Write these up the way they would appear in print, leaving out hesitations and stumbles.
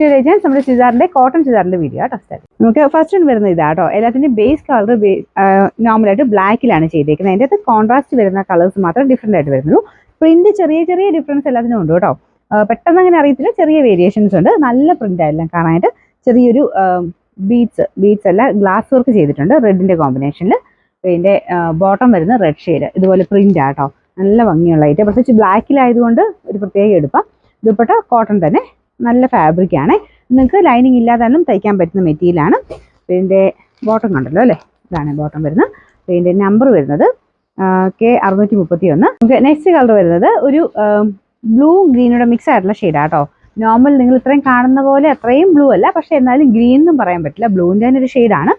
നമ്മുടെ ചുരിദാറിന്റെ cotton ചുരിദാറിന്റെ video കേട്ടോ. നമുക്ക് ഫസ്റ്റ് വരുന്നത് ഇതാട്ടോ. എല്ലാത്തിന്റെയും ബേസ് കളർ നോർമലായിട്ട് ബ്ലാക്കിലാണ് ചെയ്തേക്കുന്നത്. അതിൻ്റെ അകത്ത് കോൺട്രാസ്റ്റ് വരുന്ന കളേഴ്സ് മാത്രം ഡിഫറെന്റ് ആയിട്ട് വരുന്നുള്ളൂ. പ്രിന്റ് ചെറിയ ചെറിയ ഡിഫറൻസ് എല്ലാത്തിനും ഉണ്ട് കേട്ടോ. പെട്ടെന്ന് അങ്ങനെ അറിയത്തില്ല, ചെറിയ വേരിയേഷൻസ് ഉണ്ട്. നല്ല പ്രിന്റ് ആയെല്ലാം കാണാനായിട്ട്. ചെറിയൊരു ബീഡ്സ് അല്ല, ഗ്ലാസ് വർക്ക് ചെയ്തിട്ടുണ്ട് റെഡിന്റെ കോമ്പിനേഷനിൽ. ഇതിന്റെ ബോട്ടം വരുന്ന റെഡ് ഷെയ്ഡ്, ഇതുപോലെ പ്രിന്റ് ആട്ടോ. നല്ല ഭംഗിയുള്ള ഐറ്റം, പ്രത്യേകിച്ച് ബ്ലാക്കിലായതുകൊണ്ട് ഒരു പ്രത്യേക എടുപ്പാം. ദുപ്പട്ട കോട്ടൺ തന്നെ, നല്ല ഫാബ്രിക് ആണ്. നിങ്ങൾക്ക് ലൈനിങ് ഇല്ലാതായാലും തയ്ക്കാൻ പറ്റുന്ന മെറ്റീരിയലാണ്. ഇതിന്റെ ബോട്ടം കണ്ടല്ലോ അല്ലേ, ഇതാണ് ബോട്ടം വരുന്നത്. ഇതിന്റെ നമ്പർ വരുന്നത് K631. നെക്സ്റ്റ് കളർ വരുന്നത് ഒരു ബ്ലൂ ഗ്രീനോടെ മിക്സ് ആയിട്ടുള്ള ഷെയ്ഡാട്ടോ. നോർമൽ നിങ്ങൾ ഇത്രയും കാണുന്ന പോലെ അത്രയും ബ്ലൂ അല്ല, പക്ഷെ എന്നാലും ഗ്രീൻ എന്നും പറയാൻ പറ്റില്ല. ബ്ലൂവിൻ്റെ തന്നെ ഒരു ഷെയ്ഡാണ്.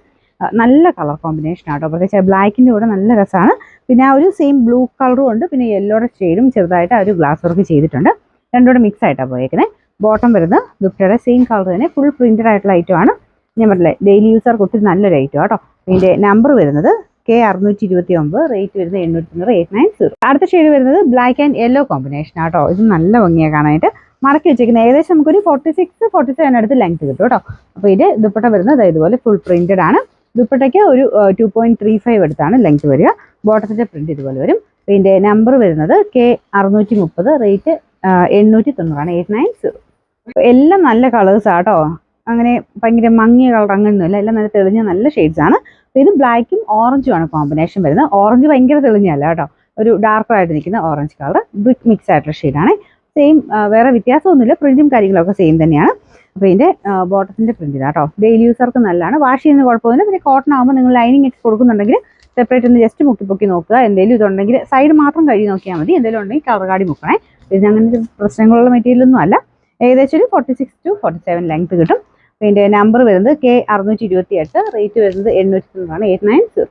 നല്ല കളർ കോമ്പിനേഷൻ ആട്ടോ, പ്രത്യേകിച്ച് ബ്ലാക്കിൻ്റെ കൂടെ നല്ല രസമാണ്. പിന്നെ ആ ഒരു സെയിം ബ്ലൂ കളറും ഉണ്ട്, പിന്നെ യെല്ലോയുടെ ഷെയ്ഡും ചെറുതായിട്ട് ആ ഒരു ഗ്ലാസ് വർക്ക് ചെയ്തിട്ടുണ്ട്. രണ്ടുകൂടെ മിക്സ് ആയിട്ടാണ് പോയേക്കുന്നത്. ബോട്ടം വരുന്നത് ദുപ്പട്ടയുടെ സെയിം കളർ തന്നെ, ഫുൾ പ്രിന്റഡ് ആയിട്ടുള്ള ഐറ്റമാണ്. ഞാൻ പറഞ്ഞില്ലേ, ഡെയിലി യൂസർക്ക് ഒത്തിരി നല്ലൊരു ഐറ്റം കേട്ടോ. ഇതിൻ്റെ നമ്പർ വരുന്നത് K629, റേറ്റ് വരുന്നത് 890. അടുത്ത ഷെയ്ഡ് വരുന്നത് ബ്ലാക്ക് ആൻഡ് യെല്ലോ കോമ്പിനേഷൻ ആട്ടോ. ഇത് നല്ല ഭംഗിയാണ് കാണാനായിട്ട്. മടക്കി വെച്ചേക്കുന്നത് ഏകദേശം നമുക്കൊരു 46-47 അടുത്ത് ലെങ്ത് കിട്ടും കേട്ടോ. അപ്പോൾ ഇത് ദുപ്പട്ട വരുന്നത് ഇതുപോലെ ഫുൾ പ്രിന്റഡ് ആണ്. ദുപ്പട്ടയ്ക്ക് ഒരു 2.35 അടുത്താണ് ലെങ്ത് വരിക. ബോട്ടത്തിന്റെ പ്രിന്റ് ഇതുപോലെ വരും. ഇതിന്റെ നമ്പർ വരുന്നത് K630, റേറ്റ് 890, 890. എല്ലാം നല്ല കളേഴ്സ് ആട്ടോ. അങ്ങനെ ഭയങ്കര മങ്ങിയ കളർ അങ്ങനെയൊന്നുമില്ല, എല്ലാം നല്ല തെളിഞ്ഞ നല്ല ഷെയ്ഡ്സ് ആണ്. ഇത് ബ്ലാക്കും ഓറഞ്ചും ആണ് കോമ്പിനേഷൻ വരുന്നത്. ഓറഞ്ച് ഭയങ്കര തെളിഞ്ഞല്ല കേട്ടോ, ഒരു ഡാർക്കറായിട്ട് നിൽക്കുന്ന ഓറഞ്ച് കളർ, ബ്രിക്ക് മിക്സ് ആയിട്ടുള്ള ഷെയ്ഡാണ്. സെയിം, വേറെ വ്യത്യാസമൊന്നുമില്ല, പ്രിന്റും കാര്യങ്ങളൊക്കെ സെയിം തന്നെയാണ്. അപ്പോൾ ഇതിൻ്റെ ബോട്ടത്തിൻ്റെ പ്രിന്റ് ഇതാട്ടോ. ഡെയിലി യൂസർക്ക് നല്ലതാണ്, വാഷ് ചെയ്യുന്ന കുഴപ്പമൊന്നുമില്ല. പിന്നെ കോട്ടൺ ആകുമ്പോൾ നിങ്ങൾ ലൈനിങ് ഒക്കെ കൊടുക്കുന്നുണ്ടെങ്കിൽ സെപ്പറേറ്റ് ഒന്ന് ജസ്റ്റ് മുക്കി നോക്കുക. എന്തെങ്കിലും ഇതുണ്ടെങ്കിൽ സൈഡ് മാത്രം കഴുകി നോക്കിയാൽ മതി. എന്തെങ്കിലും ഉണ്ടെങ്കിൽ കളർ കാർഡ് മുക്കണേ. ഇത് അങ്ങനത്തെ പ്രശ്നങ്ങളുള്ള മെറ്റീരിയലൊന്നും അല്ല. ഏകദേശം ഒരു 46-47 ലെങ്ത് കിട്ടും. ഇതിൻ്റെ നമ്പർ വരുന്നത് K628, റേറ്റ് വരുന്നത് 890, 890.